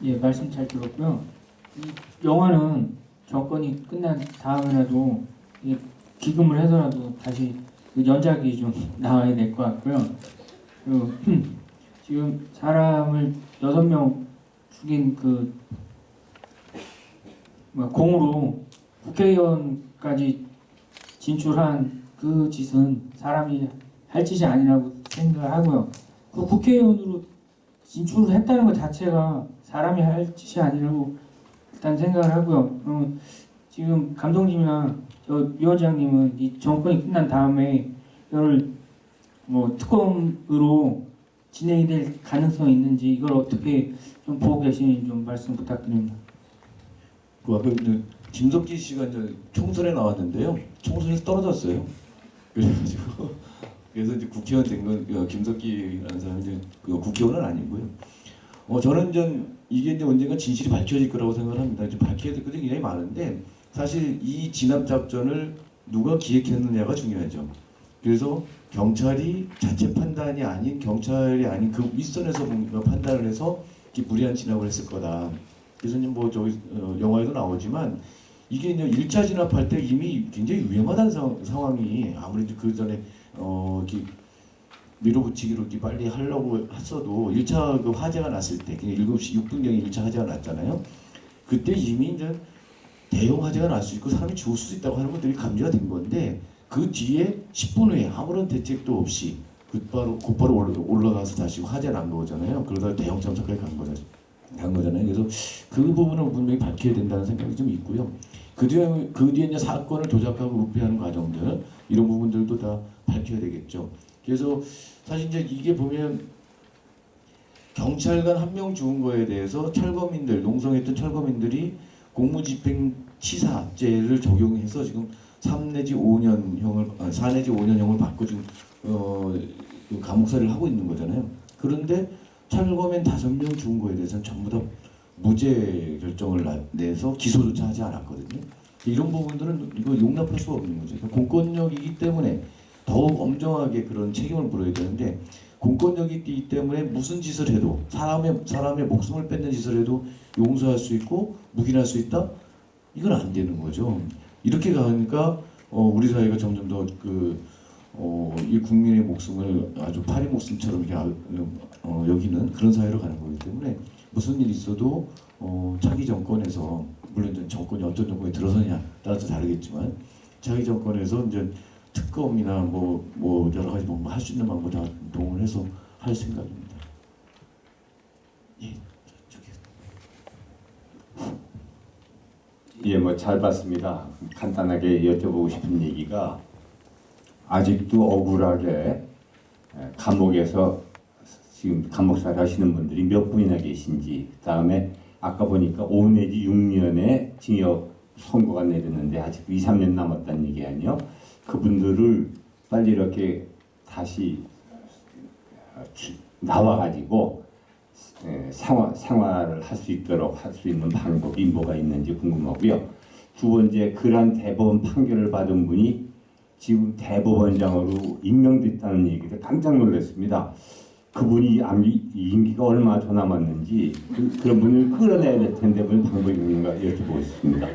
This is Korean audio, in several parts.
예, 말씀 잘 들었고요. 이 영화는 정권이 끝난 다음에라도 이 기금을 해서라도 다시 그 연작이 좀 나와야 될 것 같고요. 그 지금 사람을 6명 죽인 그 공으로 국회의원까지 진출한 그 짓은 사람이 할 짓이 아니라고 생각하고요. 그 국회의원으로 진출을 했다는 것 자체가 사람이 할 짓이 아니라고 일단 생각을 하고요. 지금 감독님이나 저 위원장님은 이 정권이 끝난 다음에 이걸 뭐 특검으로 진행이 될 가능성이 있는지 이걸 어떻게 좀 보고 계시는지 좀 말씀 부탁드립니다. 그 앞에 김석기 씨가 이제 총선에 나왔는데요. 총선에서 떨어졌어요. 그래가지고 그래서 이제 국회의원 된 건 김석기라는 사람이 이제 그 국회의원은 아니고요. 저는 이게 이제 언젠가 진실이 밝혀질 거라고 생각을 합니다. 이제 밝혀야 될 것들이 굉장히 많은데 사실 이 진압 작전을 누가 기획했느냐가 중요하죠. 그래서 경찰이 자체 판단이 아닌 경찰이 아닌 그 윗선에서 뭔가 판단을 해서 이렇게 무리한 진압을 했을 거다. 그래서 이제 뭐 저기 영화에도 나오지만 이게 이제 1차 진압할 때 이미 굉장히 위험하다는 상황이 아무래도 그 전에 이렇게 밀어붙이기로 이렇게 빨리 하려고 했어도 1차 그 화재가 났을 때 그냥 7시 6분경에 1차 화재가 났잖아요. 그때 이미 이제 대형 화재가 날 수 있고 사람이 죽을 수도 있다고 하는 것들이 감지가 된 건데 그 뒤에 10분 후에 아무런 대책도 없이 곧바로 올라가서 다시 화재 난 거잖아요. 그러다 대형 참사까지 간 거잖아요. 그래서 그 부분은 분명히 밝혀야 된다는 생각이 좀 있고요. 그 뒤에 이제 사건을 조작하고 은폐하는 과정들 이런 부분들도 다 밝혀야 되겠죠. 그래서 사실 이제 이게 보면 경찰관 한 명 죽은 거에 대해서 철거민들 농성했던 철거민들이 공무집행치사죄를 적용해서 지금 3 내지 5년형을 4 내지 5년형을 받고 지금 감옥살이를 하고 있는 거잖아요. 그런데 철거민 5명 죽은 거에 대해서는 전부 다 무죄 결정을 내서 기소조차 하지 않았거든요. 이런 부분들은 이거 용납할 수가 없는 거죠. 그러니까 공권력이기 때문에 더욱 엄정하게 그런 책임을 물어야 되는데 공권력이 있기 때문에 무슨 짓을 해도 사람의 목숨을 뺏는 짓을 해도 용서할 수 있고 묵인할 수 있다? 이건 안 되는 거죠. 이렇게 가니까 우리 사회가 점점 더 이 국민의 목숨을 아주 파리 목숨처럼 이렇게 여기는 그런 사회로 가는 거기 때문에 무슨 일이 있어도 차기 정권에서 물론 이제 정권이 어떤 정권에 들어서냐 따라서 다르겠지만 차기 정권에서 이제 특검이나 뭐 여러 가지 뭐 할 수 있는 방법 다 동원해서 할 생각입니다. 예, 저기. 예, 뭐 잘 봤습니다. 간단하게 여쭤보고 싶은 얘기가 아직도 억울하게 감옥에서 지금 감옥살이 하시는 분들이 몇 분이나 계신지, 그다음에 아까 보니까 5 내지 6년의 징역 선고가 내렸는데 아직 2, 3년 남았다는 얘기 아니요? 그분들을 빨리 이렇게 다시 나와가지고 생활을 할 수 있도록 할 수 있는 방법이 뭐가 있는지 궁금하고요. 두 번째, 그런 대법원 판결을 받은 분이 지금 대법원장으로 임명됐다는 얘기를 깜짝 놀랐습니다. 그분이 임기가 얼마 더 남았는지 그런 분을 끌어내야 될 텐데 무슨 방법이 있는가 여쭤보고 싶습니다.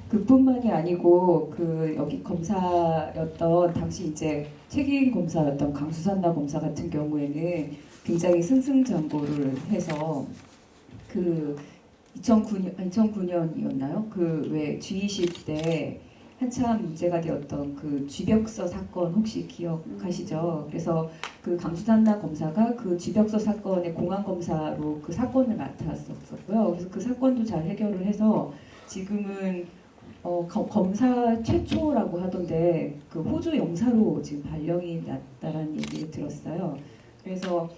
그뿐만이 아니고 여기 검사였던 당시 이제 책임 검사였던 강수산나 검사 같은 경우에는 굉장히 승승장구를 해서 2009년이었나요? 왜 G20 때 한참 문제가 되었던 그 쥐벽서 사건 혹시 기억하시죠? 그래서 그 강수산나 검사가 그 쥐벽서 사건의 공안 검사로 그 사건을 맡았었고요. 그래서 그 사건도 잘 해결을 해서 지금은 검사 최초라고 하던데 그 호주 영사로 지금 발령이 났다라는 얘기를 들었어요. 그래서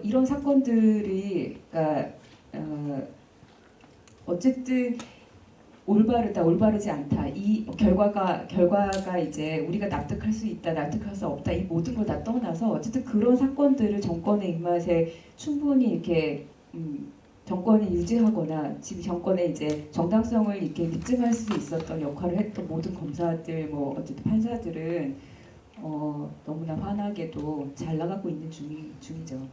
이런 사건들이 그러니까 어쨌든 올바르지 않다. 이 결과가 이제 우리가 납득할 수 있다, 납득할 수 없다. 이 모든 걸 다 떠나서 어쨌든 그런 사건들을 정권의 입맛에 충분히 이렇게 정권을 유지하거나 지금 정권의 이제 정당성을 이렇게 입증할 수 있었던 역할을 했던 모든 검사들, 뭐 어쨌든 판사들은 너무나 환하게도 잘 나가고 있는 중이죠.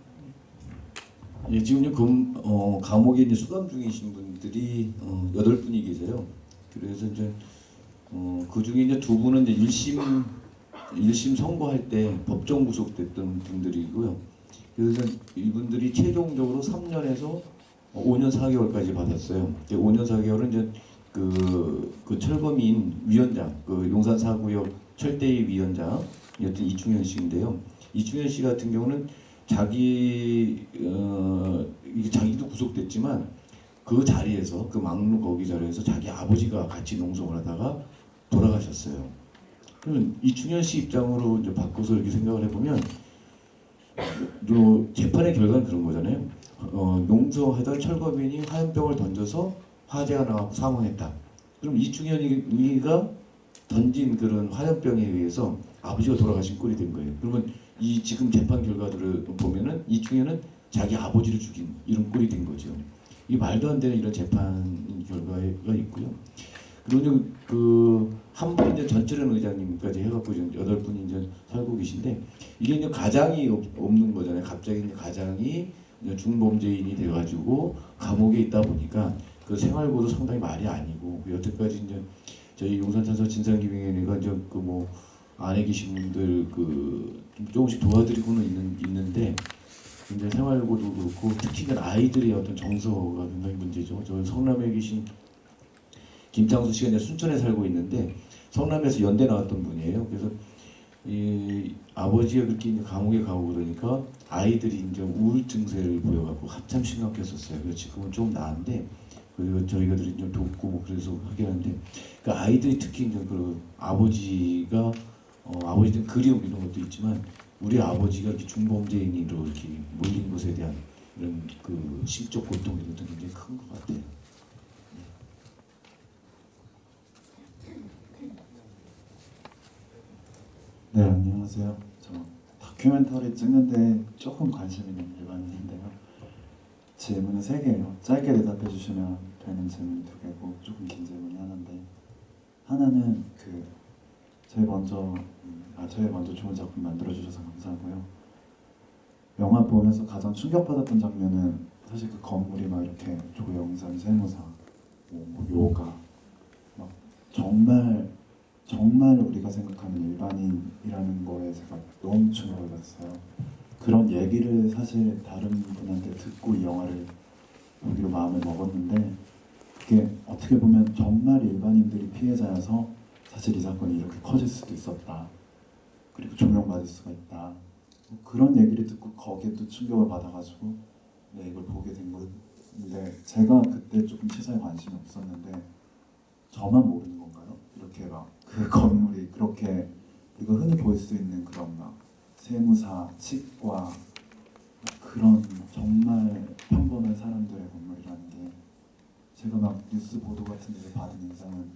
예, 지금 감옥에 이제 수감 중이신 분들이 8분이 계세요. 그래서 이제 그 중에 이제 2분은 이제 1심 선고할 때 법정 구속됐던 분들이고요. 그래서 이분들이 최종적으로 3년에서 5년 4개월까지 받았어요. 5년 4개월은 이제 그 철거민 위원장, 그 용산 4구역 철대위 위원장이었던 이충현 씨인데요. 이충현 씨 같은 경우는 자기도 구속됐지만 그 자리에서 그 막루 거기 자리에서 자기 아버지가 같이 농성을 하다가 돌아가셨어요. 그러면 이충현 씨 입장으로 이제 바꿔서 이렇게 생각을 해보면 재판의 결과는 그런 거잖아요. 농성하던 철거민이 화염병을 던져서 화재가 나고 사망했다. 그럼 이충현이가 던진 그런 화염병에 의해서 아버지가 돌아가신 꼴이 된 거예요. 그러면 이 지금 재판 결과들을 보면은 이충현은 자기 아버지를 죽인 이런 꼴이 된 거죠. 이 말도 안 되는 이런 재판 결과가 있고요. 그리고 한 분 이제 전철현 의장님까지 해갖고 지금 8분이 이제 살고 계신데 이게 이제 가장이 없는 거잖아요. 갑자기 이제 가장이 이제 중범죄인이 돼가지고 감옥에 있다 보니까 그 생활고도 상당히 말이 아니고 여태까지 이제 저희 용산찬서 진상규명위원회가 이제 안에 계신 분들 좀 조금씩 도와드리고는 있는데 이제 생활고도 그렇고 특히 아이들의 어떤 정서가 굉장히 문제죠. 저 성남에 계신 김창수 씨가 이제 순천에 살고 있는데 성남에서 연대 나왔던 분이에요. 그래서 이 아버지가 그렇게 이제 감옥에 가고 그러니까 아이들이 이제 우울 증세를 보여갖고 한참 심각했었어요. 그래서 지금은 좀 나은데 그리고 저희가들이 좀 돕고 그래서 하긴 하는데 그 아이들이 특히 이제 아버지가 아버지는 그리움 이런 것도 있지만 우리 아버지가 이렇게 중범죄인으로 이렇게 몰린 것에 대한 이런 심적 고통 이런 것도 굉장히 큰 것 같아요. 네, 안녕하세요. 저 다큐멘터리 찍는데 조금 관심 있는 일반인인데요. 질문은 3개예요. 짧게 대답해 주시면 되는 질문이 2개고 조금 긴 질문이 하나인데 하나는 저희 먼저 좋은 작품 만들어 주셔서 감사하고요. 영화 보면서 가장 충격받았던 장면은 사실 그 건물이 막 이렇게 조영산 세무사, 요가 막 정말 우리가 생각하는 일반인이라는 거에 제가 너무 충격을 받았어요. 그런 얘기를 사실 다른 분한테 듣고 이 영화를 보기로 마음을 먹었는데 그게 어떻게 보면 정말 일반인들이 피해자여서 사실 이 사건이 이렇게 커질 수도 있었다. 그리고 조명받을 수가 있다. 그런 얘기를 듣고 거기에 또 충격을 받아가지고 이걸 보게 된 건데 제가 그때 조금 시사에 관심이 없었는데 저만 모르는 건가요? 이렇게 막 그 건물이 그렇게 우리가 흔히 볼 수 있는 그런 막 세무사, 치과 그런 정말 평범한 사람들의 건물이라는 게 제가 막 뉴스 보도 같은 데서 받은 인상은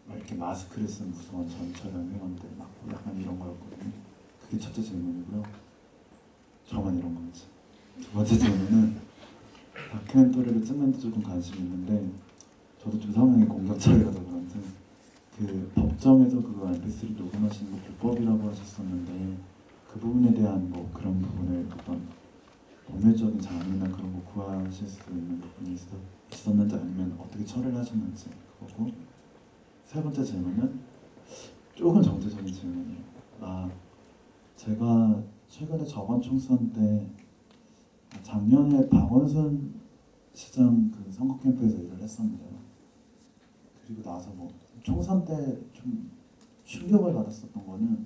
막 이렇게 마스크를 쓴 무서운 전철현 회원들 막 약간 이런 거였거든요. 그게 첫째 질문이고요. 저만 이런 건지. 2번째 질문은 다큐멘터리를 찍는데 조금 관심이 있는데 저도 좀 성향이 공격적이라서 그런지 법정에서 그거 MP3 녹음하시는 거 불법이라고 하셨었는데 그 부분에 대한 그런 부분을 어떤 법률적인 장르나 그런 거 구하실 수 있는 부분이 있었는지 아니면 어떻게 처리를 하셨는지 그거고 3번째 질문은 조금 정치적인 질문이에요. 제가 최근에 저번 총선 때 작년에 박원순 시장 선거 캠프에서 일을 했었는데요. 그리고 나서 총선 때 좀 충격을 받았었던 거는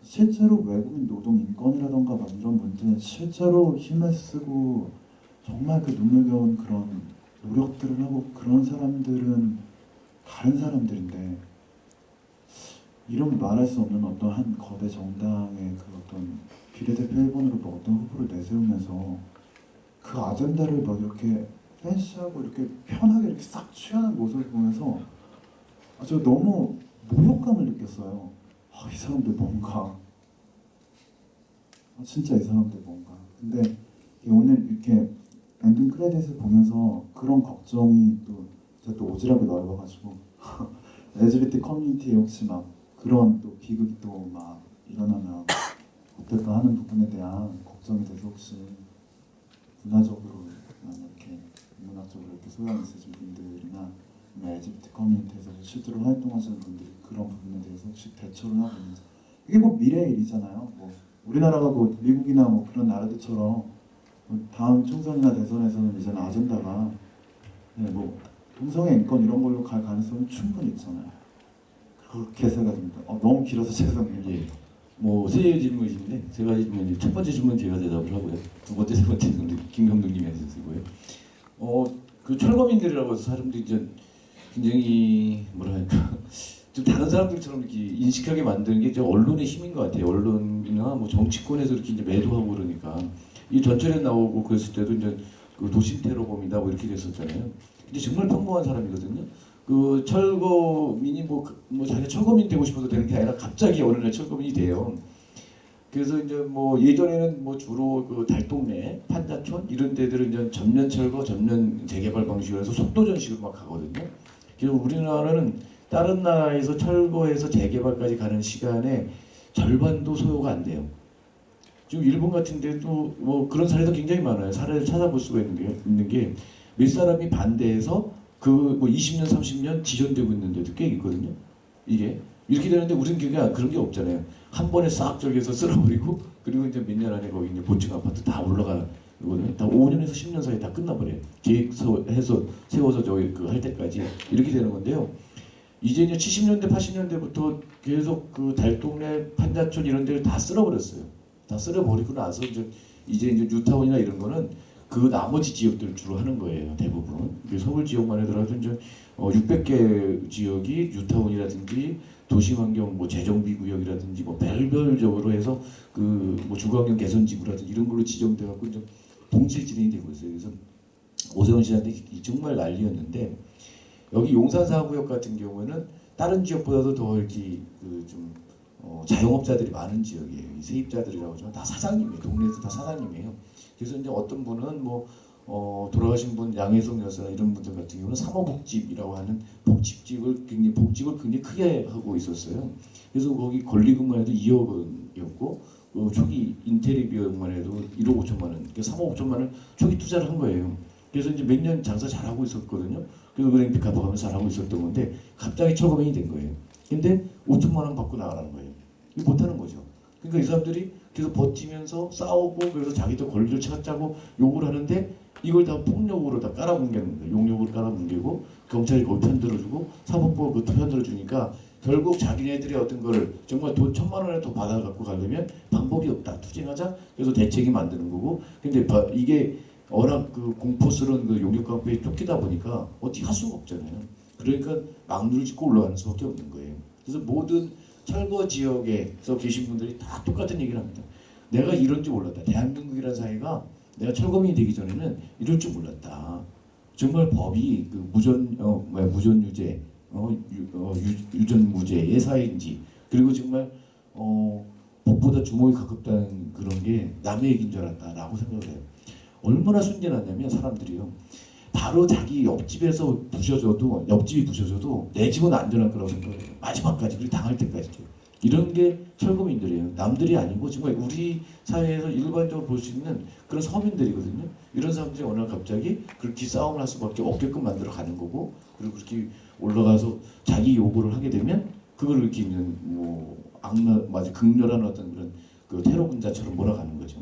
실제로 외국인 노동 인권이라던가 이런 문제에 실제로 힘을 쓰고 정말 그 눈물겨운 그런 노력들을 하고 그런 사람들은 다른 사람들인데 이름 말할 수 없는 어떤 한 거대 정당의 그 어떤 비례대표 1번으로 어떤 후보를 내세우면서 그 아젠다를 이렇게 팬시하고 이렇게 편하게 이렇게 싹 취하는 모습을 보면서 저 너무 모욕감을 느꼈어요. 이 사람들 뭔가 진짜 이 사람들 뭔가 근데 오늘 이렇게 엔딩 크레딧을 보면서 그런 걱정이 제가 또 오지랖이 넓어가지고 LGBT 커뮤니티에 혹시 그런 또 비극이 또 막 일어나면 어떨까 하는 부분에 대한 걱정이 돼서 혹시 문화적으로 이렇게 문학적으로 이렇게 소양 있으신 분들이나 에집트 커뮤니티에서 실제로 활동하시는 분들이 그런 부분에 대해서 혹시 대처를 하고 있는지. 이게 뭐 미래의 일이잖아요. 뭐 우리나라가 뭐 미국이나 뭐 그런 나라들처럼 다음 총선이나 대선에서는 이제는 아젠다가 뭐 동성애 인권 이런 걸로 갈 가능성은 충분히 있잖아요. 그렇게 생각합니다. 너무 길어서 죄송해요. 예. 뭐 세 질문이신데 세 가지 질문. 첫 번째 질문 제가 대답을 하고요. 두 번째, 세 번째는 김 감독님이 해주시고요. 그 철거민들이라고 해서 사람들이 이제 굉장히 뭐랄까 좀 다른 사람들처럼 이렇게 인식하게 만드는 게 언론의 힘인 것 같아요. 언론이나 뭐 정치권에서 이렇게 이제 매도하고 그러니까 이 전철에 나오고 그랬을 때도 이제 그 도심 테러범이다 뭐 이렇게 됐었잖아요. 근데 정말 평범한 사람이거든요. 그 철거민이 뭐 자기가 철거민 되고 싶어서 되는 게 아니라 갑자기 어느 날 철거민이 돼요. 그래서 이제 뭐 예전에는 뭐 주로 그 달동네, 판자촌 이런 데들은 이제 전면 철거, 전면 재개발 방식으로 해서 속도전식으로 막 가거든요. 그래서 우리나라는 다른 나라에서 철거해서 재개발까지 가는 시간에 절반도 소요가 안 돼요. 지금 일본 같은 데도 뭐 그런 사례도 굉장히 많아요. 사례를 찾아볼 수가 있는 게 몇 사람이 반대해서 그 뭐 20년, 30년 지연되고 있는 데도 꽤 있거든요. 이게 이렇게 되는데 우리는 그런 게 없잖아요. 한 번에 싹 저기서 쓸어버리고 그리고 이제 몇 년 안에 거기 이제 본층 아파트 다 올라가거든요. 다 5년에서 10년 사이에 다 끝나버려요. 계획해서 세워서 저기 그 할 때까지 이렇게 되는 건데요. 이제 70년대, 80년대부터 계속 그 달동네, 판자촌 이런 데를 다 쓸어버렸어요. 다 쓸어버리고 나서 이제 뉴타운이나 이런 거는 그 나머지 지역들을 주로 하는 거예요. 대부분. 서울 지역만 하더라도 이제 600개 지역이 뉴타운이라든지 도시환경 뭐 재정비 구역이라든지 뭐 별별적으로 해서 그 뭐 주거환경 개선 지구라든지 이런 걸로 지정돼 갖고 이제 동시에 진행이 되고 있어요. 그래서 오세훈 씨한테 정말 난리였는데 여기 용산 4구역 같은 경우에는 다른 지역보다도 더 이렇게 그 좀 자영업자들이 많은 지역이에요. 이 세입자들이라고 하지만 다 사장님이에요. 동네에서 다 사장님이에요. 그래서 이제 어떤 분은 뭐 돌아가신 분 양혜성 여사 이런 분들 같은 경우는 사모복집이라고 하는 복집을 굉장히 크게 하고 있었어요. 그래서 거기 권리금만 해도 2억 원이었고 초기 인테리어 비용만 해도 1억 5천만 원, 그러니까 3억 5천만 원 초기 투자를 한 거예요. 그래서 이제 몇 년 장사 잘하고 있었거든요. 그래서 은행비 갚아가면서 잘하고 있었던 건데 갑자기 철거민이 된 거예요. 근데 5천만 원 받고 나가라는 거예요. 이거 못하는 거죠. 그러니까 이 사람들이 계속 버티면서 싸우고 그래서 자기도 권리를 찾자고 욕을 하는데 이걸 다 폭력으로 다 깔아뭉개는 거예요. 용역으로 깔아뭉개고 경찰이 거기 편들어주고 사법부가 그것도 편들어주니까 결국 자기네들이 어떤 거를 정말 돈 1,000만 원에 더 받아 갖고 가려면 방법이 없다. 투쟁하자. 그래서 대책이 만드는 거고. 근데 이게 워낙 그 공포스러운 그 용역 깡패에 쫓기다 보니까 어떻게 할 수가 없잖아요. 그러니까 막루를 짓고 올라가는 수밖에 없는 거예요. 그래서 모든 철거 지역에서 계신 분들이 다 똑같은 얘기를 합니다. 내가 이런 줄 몰랐다. 대한민국이라는 사회가 내가 철거민이 되기 전에는 이럴 줄 몰랐다. 정말 법이 그 무전유죄, 유전무죄의 사회인지 그리고 정말 법보다 주먹이 가깝다는 그런 게 남의 얘기인 줄 알았다라고 생각을 해요. 얼마나 순진하냐면 사람들이요. 바로 자기 옆집에서 옆집이 부셔져도 내 집은 안전할 거라고 생각해요. 마지막까지 그리고 당할 때까지. 이런 게 철거민들이에요. 남들이 아니고 정말 우리 사회에서 일반적으로 볼 수 있는 그런 서민들이거든요. 이런 사람들이 어느 날 갑자기 그렇게 싸움을 할 수밖에 없게끔 만들어 가는 거고 그리고 그렇게 올라가서 자기 요구를 하게 되면 그걸 이렇게 있는 극렬한 어떤 그런 그 테러 군자처럼 몰아가는 거죠.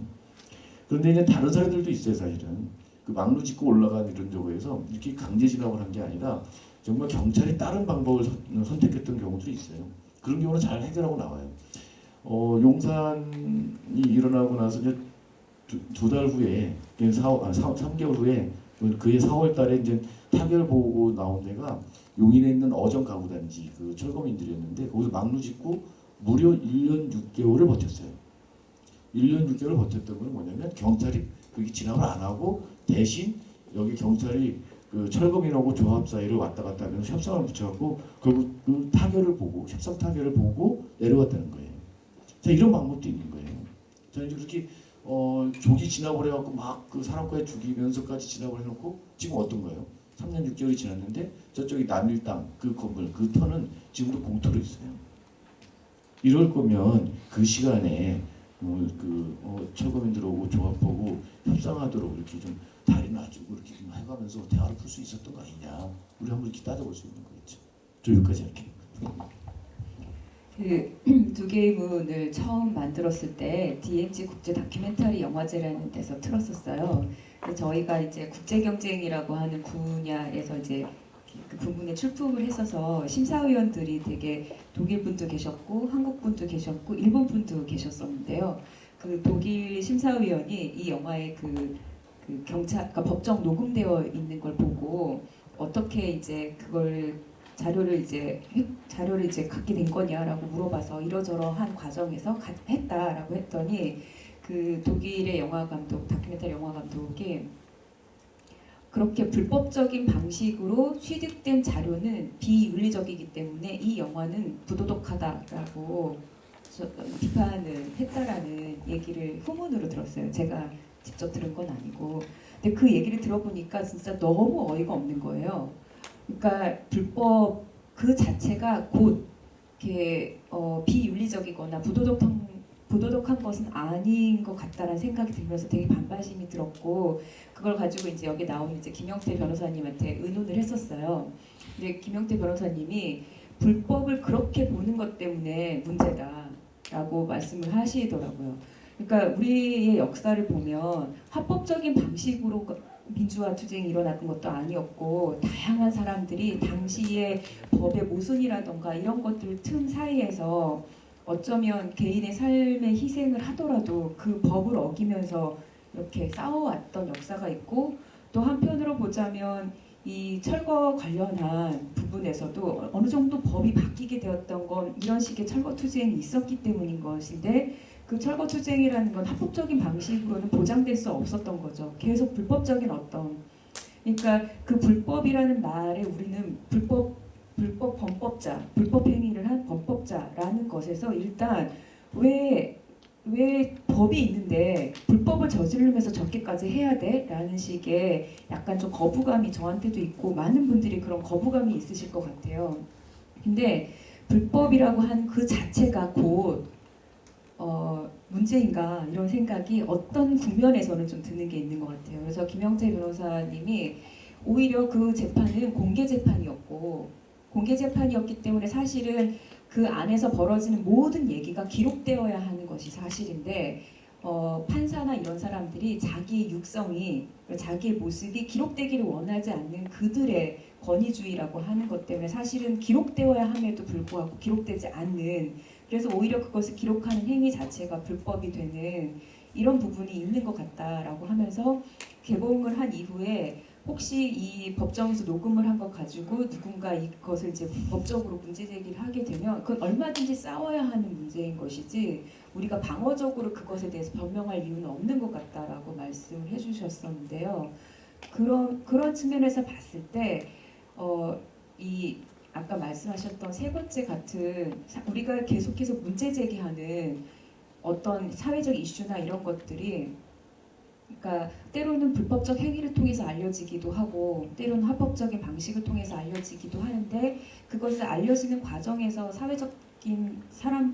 그런데 이제 다른 사례들도 있어요. 사실은 그 막루 짓고 올라간 이런 쪽에서 이렇게 강제 진압을 한 게 아니라 정말 경찰이 다른 방법을 선택했던 경우들이 있어요. 그런 경우는 잘 해결하고 나와요. 용산이 일어나고 나서 이제 두 달 후에 3개월 후에 그해 4월 달에 이제 타결 보고 나온 데가 용인에 있는 어정 가구 단지 그 철거민들이었는데 거기서 막루 짓고 무려 1년 6개월을 버텼어요. 1년 6개월을 버텼던 건 뭐냐면 경찰이 그게 진압을 안 하고 대신 여기 경찰이 그 철거민하고 조합 사이를 왔다 갔다 하면서 협상을 붙여갖고 결국 그 협상 타결을 보고 내려왔다는 거예요. 자, 이런 방법도 있는 거예요. 자, 이제 그렇게 조기 진압을 해갖고 막 그 사람까지 죽이면서까지 진압을 해놓고 지금 어떤 거예요? 3년 6개월이 지났는데 저쪽이 남일 땅 그 건물 그 터는 지금도 공터로 있어요. 이럴 거면 그 시간에 철거민들 오고 조합하고 협상하도록 이렇게 좀 다리 놔주고 이렇게 좀 해가면서 대화를 풀 수 있었던 거 아니냐. 우리 한번 이렇게 따져볼 수 있는 거겠죠. 저 여기까지 할게요. 그 두 개의 문을 처음 만들었을 때 DMZ 국제 다큐멘터리 영화제라는 데서 틀었었어요. 저희가 이제 국제 경쟁이라고 하는 분야에서 이제 그 부분에 출품을 했어서 심사위원들이 되게 독일 분도 계셨고 한국 분도 계셨고 일본 분도 계셨었는데요. 그 독일 심사위원이 이 영화의 그 그러니까 법정 녹음되어 있는 걸 보고 어떻게 이제 그걸 자료를 이제 갖게 된 거냐라고 물어봐서 이러저러한 과정에서 했다라고 했더니 그 독일의 영화 감독, 다큐멘터리 영화 감독이 그렇게 불법적인 방식으로 취득된 자료는 비윤리적이기 때문에 이 영화는 부도덕하다라고 비판을 했다라는 얘기를 후문으로 들었어요. 제가 직접 들은 건 아니고. 근데 그 얘기를 들어보니까 진짜 너무 어이가 없는 거예요. 그러니까 불법 그 자체가 곧 이렇게 비윤리적이거나 부도덕한 것은 아닌 것 같다라는 생각이 들면서 되게 반발심이 들었고 그걸 가지고 이제 여기 나온 이제 김영태 변호사님한테 의논을 했었어요. 근데 김영태 변호사님이 불법을 그렇게 보는 것 때문에 문제다라고 말씀을 하시더라고요. 그러니까 우리의 역사를 보면 합법적인 방식으로 민주화 투쟁이 일어났던 것도 아니었고 다양한 사람들이 당시의 법의 모순이라던가 이런 것들 틈 사이에서 어쩌면 개인의 삶의 희생을 하더라도 그 법을 어기면서 이렇게 싸워왔던 역사가 있고 또 한편으로 보자면 이 철거 관련한 부분에서도 어느 정도 법이 바뀌게 되었던 건 이런 식의 철거 투쟁이 있었기 때문인 것인데 그 철거 투쟁이라는 건 합법적인 방식으로는 보장될 수 없었던 거죠. 계속 불법적인 그러니까 그 불법이라는 말에 우리는 불법 범법자, 불법 행위를 한 범법자라는 것에서 일단 왜 법이 있는데 불법을 저지르면서 저렇게까지 해야 돼? 라는 식의 약간 좀 거부감이 저한테도 있고 많은 분들이 그런 거부감이 있으실 것 같아요. 근데 불법이라고 하는 그 자체가 곧 문제인가 이런 생각이 어떤 국면에서는 좀 드는 게 있는 것 같아요. 그래서 김영태 변호사님이 오히려 그 재판은 공개 재판이었기 때문에 사실은 그 안에서 벌어지는 모든 얘기가 기록되어야 하는 것이 사실인데 판사나 이런 사람들이 자기의 육성이 자기의 모습이 기록되기를 원하지 않는 그들의 권위주의라고 하는 것 때문에 사실은 기록되어야 함에도 불구하고 기록되지 않는 그래서 오히려 그것을 기록하는 행위 자체가 불법이 되는 이런 부분이 있는 것 같다라고 하면서 개봉을 한 이후에 혹시 이 법정에서 녹음을 한 것 가지고 누군가 이것을 이제 법적으로 문제 제기를 하게 되면 그건 얼마든지 싸워야 하는 문제인 것이지 우리가 방어적으로 그것에 대해서 변명할 이유는 없는 것 같다라고 말씀을 해주셨었는데요. 그런 측면에서 봤을 때 이 아까 말씀하셨던 세 번째 같은 우리가 계속해서 문제 제기하는 어떤 사회적 이슈나 이런 것들이 그러니까 때로는 불법적 행위를 통해서 알려지기도 하고 때로는 합법적인 방식을 통해서 알려지기도 하는데 그것을 알려지는 과정에서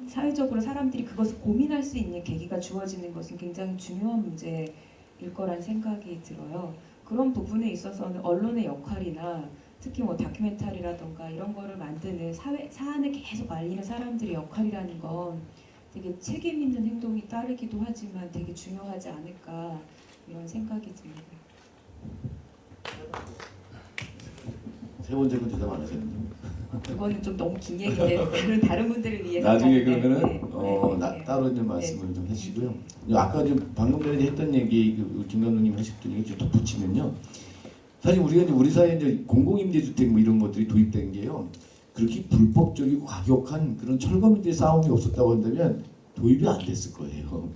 사회적으로 사람들이 그것을 고민할 수 있는 계기가 주어지는 것은 굉장히 중요한 문제일 거란 생각이 들어요. 그런 부분에 있어서는 언론의 역할이나 특히 뭐 다큐멘터리라던가 이런 거를 만드는 사안을 계속 알리는 사람들의 역할이라는 건 되게 책임 있는 행동이 따르기도 하지만 되게 중요하지 않을까 이런 생각이 듭니다. 세 번째 건 대답 안 하셨는데. 그거는 좀 너무 긴 얘기인데 다른 분들을 위해서 나중에 네, 그러면은 따로 이제 말씀을 좀 해주시고요. 아까 좀 방금 전에 했던 얘기 김 감독님 하셨던 얘기 좀 덧붙이면요. 사실 우리가 이제 우리 사회에 이제 공공임대주택 뭐 이런 것들이 도입된 게요. 그렇게 불법적이고 과격한 그런 철거민들의 싸움이 없었다고 한다면 도입이 안 됐을 거예요.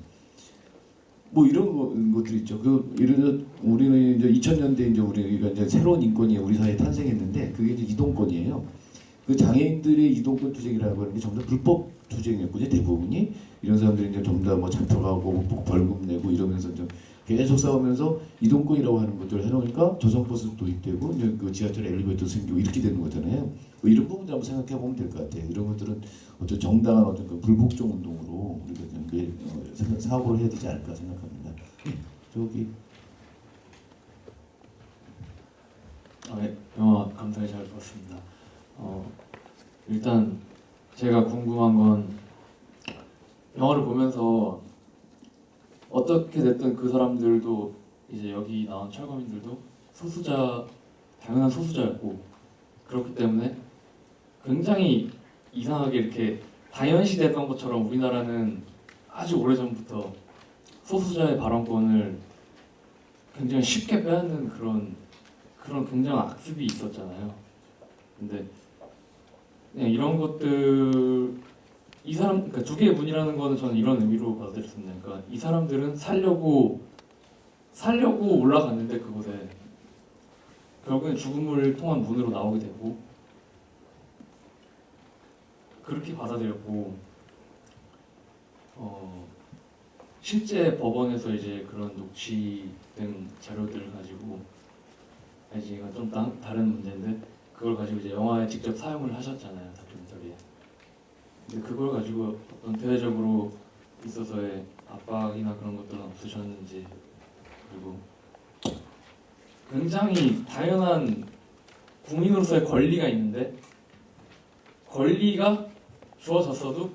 뭐 이런 것들 있죠. 예를 들어 우리는 이제 2000년대 이제 우리가 이제 새로운 인권이 우리 사회에 탄생했는데 그게 이제 이동권이에요. 그 장애인들의 이동권 투쟁이라고 하는 게 전부 다 불법 투쟁이었거든요. 대부분이 이런 사람들이 이제 전부 다 뭐 잡혀가고 뭐 벌금 내고 이러면서 좀 계속 싸우면서 이동권이라고 하는 것들을 해놓으니까 저성버스 도입되고 이제 그 지하철 엘리베이터 생기고 이렇게 되는 거잖아요. 뭐 이런 부분들 한번 생각해 보면 될 것 같아요. 이런 것들은 어떤 정당한 어떤 그 불복종 운동으로 우리가 좀 사고를 해야 되지 않을까 생각합니다. 저기 네, 영화 감사히 잘 봤습니다. 일단 제가 궁금한 건 영화를 보면서 어떻게 됐든 그 사람들도 이제 여기 나온 철거민들도 당연한 소수자였고 그렇기 때문에 굉장히 이상하게 이렇게 당연시됐던 것처럼 우리나라는 아주 오래전부터 소수자의 발언권을 굉장히 쉽게 빼앗는 그런 굉장한 악습이 있었잖아요. 근데 그냥 이런 것들 그러니까 두 개의 문이라는 거는 저는 이런 의미로 받아들였습니다. 그러니까 이 사람들은 살려고 올라갔는데 그곳에 결국엔 죽음을 통한 문으로 나오게 되고 그렇게 받아들였고 실제 법원에서 이제 그런 녹취된 자료들을 가지고 이제 이건 좀 다른 문제인데 그걸 가지고 이제 영화에 직접 사용을 하셨잖아요, 다큐멘터리에. 근데 그걸 가지고 어떤 대외적으로 있어서의 압박이나 그런 것들은 없으셨는지, 그리고 굉장히 당연한 국민으로서의 권리가 있는데 권리가 주어졌어도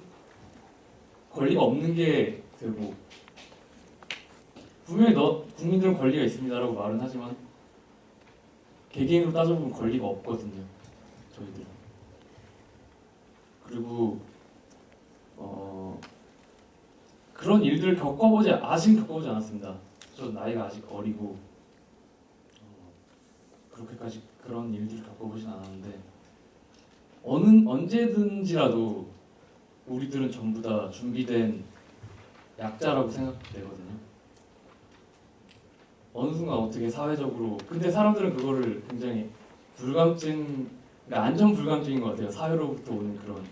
권리가 없는 게 되고, 분명히 국민들은 권리가 있습니다라고 말은 하지만 개개인으로 따져보면 권리가 없거든요, 저희들은. 그리고 그런 일들을 아직 겪어보지 않았습니다. 저 나이가 아직 어리고 그렇게까지 그런 일들을 겪어보진 않았는데 언제든지라도 우리들은 전부 다 준비된 약자라고 생각되거든요. 어느 순간 어떻게 사회적으로, 근데 사람들은 그거를 굉장히 그러니까 안전 불감증인 것 같아요. 사회로부터 오는 그런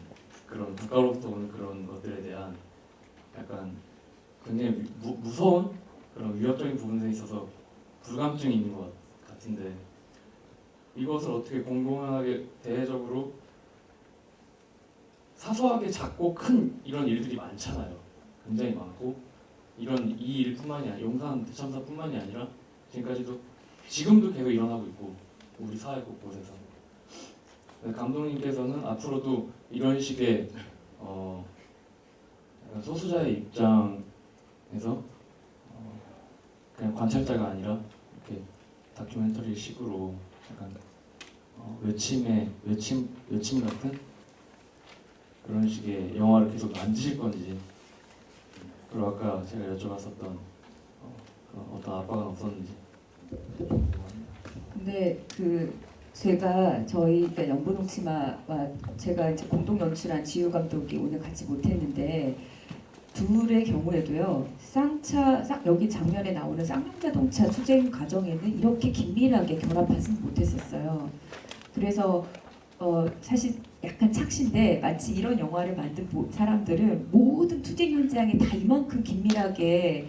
국가로부터 오는 그런 것들에 대한 약간 굉장히 무서운 그런 위협적인 부분에 있어서 불감증이 있는 것 같은데, 이것을 어떻게 공공연하게 대외적으로 사소하게 작고 큰 이런 일들이 많잖아요. 굉장히 많고 이 일뿐만이 아니라 용산 대참사뿐만이 아니라 지금도 계속 일어나고 있고 우리 사회 곳곳에서. 감독님께서는 앞으로도 이런 식의 소수자의 입장에서 그냥 관찰자가 아니라 이렇게 다큐멘터리 식으로 약간 외침 같은 그런 식의 영화를 계속 만드실 건지, 그리고 아까 제가 여쭤봤었던 그런 어떤 압박은 없었는지 궁금합니다. 근데 제가 그러니까 연분홍치마와 제가 이제 공동 연출한 지우 감독이 오늘 같이 못했는데, 둘의 경우에도요, 여기 장면에 나오는 쌍용자동차 투쟁 과정에는 이렇게 긴밀하게 결합하지는 못했었어요. 그래서 사실 약간 착시인데, 마치 이런 영화를 만든 사람들은 모든 투쟁 현장에 다 이만큼 긴밀하게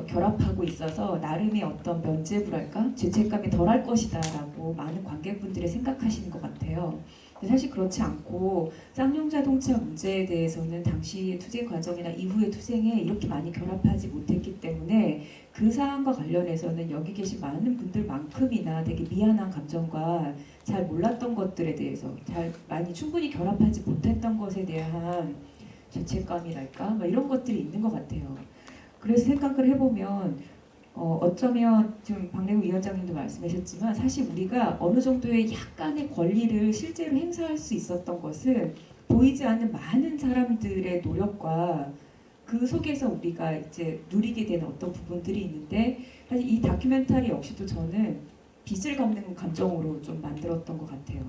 결합하고 있어서 나름의 어떤 면죄부랄까? 죄책감이 덜할 것이다라고 많은 관객분들이 생각하시는 것 같아요. 근데 사실 그렇지 않고 쌍용자동차 문제에 대해서는 당시 투쟁 과정이나 이후의 투쟁에 이렇게 많이 결합하지 못했기 때문에 그 사안과 관련해서는 여기 계신 많은 분들만큼이나 되게 미안한 감정과 잘 몰랐던 것들에 대해서 많이 충분히 결합하지 못했던 것에 대한 죄책감이랄까? 막 이런 것들이 있는 것 같아요. 그래서 생각을 해보면 어쩌면 지금 박래우 위원장님도 말씀하셨지만 사실 우리가 어느 정도의 약간의 권리를 실제로 행사할 수 있었던 것은 보이지 않는 많은 사람들의 노력과 그 속에서 우리가 이제 누리게 되는 어떤 부분들이 있는데, 사실 이 다큐멘터리 역시도 저는 빚을 갚는 감정으로 좀 만들었던 것 같아요.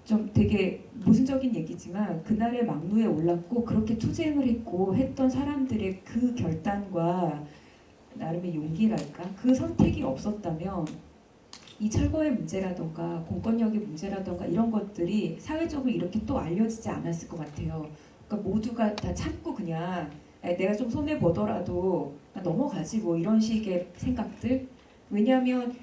좀 되게 모순적인 얘기지만 그날의 막루에 올랐고 그렇게 투쟁을 했던 사람들의 그 결단과 나름의 용기랄까? 그 선택이 없었다면 이 철거의 문제라던가 공권력의 문제라던가 이런 것들이 사회적으로 이렇게 또 알려지지 않았을 것 같아요. 그러니까 모두가 다 참고 그냥 내가 좀 손해 보더라도 넘어가지 뭐 이런 식의 생각들. 왜냐하면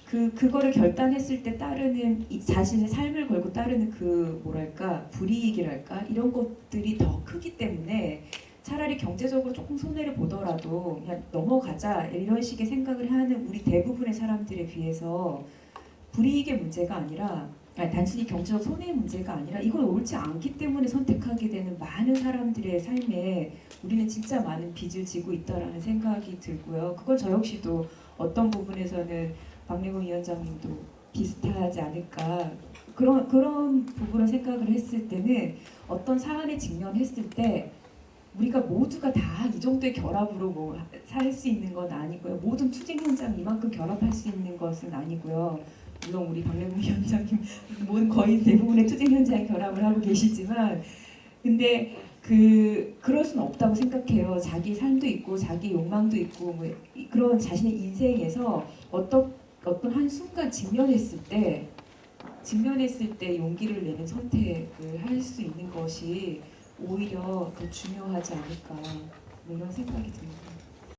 그거를 결단했을 때 따르는 자신의 삶을 걸고 따르는 그 뭐랄까 불이익이랄까 이런 것들이 더 크기 때문에 차라리 경제적으로 조금 손해를 보더라도 그냥 넘어가자 이런 식의 생각을 하는 우리 대부분의 사람들에 비해서 불이익의 문제가 아니라 단순히 경제적 손해의 문제가 아니라 이건 옳지 않기 때문에 선택하게 되는 많은 사람들의 삶에 우리는 진짜 많은 빚을 지고 있다라는 생각이 들고요. 그건 저 역시도 어떤 부분에서는 박래곤 위원장님도 비슷하지 않을까 그런 부분을 생각을 했을 때는 어떤 사안에 직면했을 때 우리가 모두가 다 이 정도의 결합으로 뭐 살 수 있는 건 아니고요. 모든 투쟁 현장 이만큼 결합할 수 있는 것은 아니고요. 물론 우리 박래곤 위원장님 모든 거의 대부분의 투쟁 현장에 결합을 하고 계시지만 근데 그럴 수는 없다고 생각해요. 자기 삶도 있고 자기 욕망도 있고 뭐 그런 자신의 인생에서 어떤 한 순간 직면했을 때 용기를 내는 선택을 할 수 있는 것이 오히려 더 중요하지 않을까 뭐 이런 생각이 듭니다.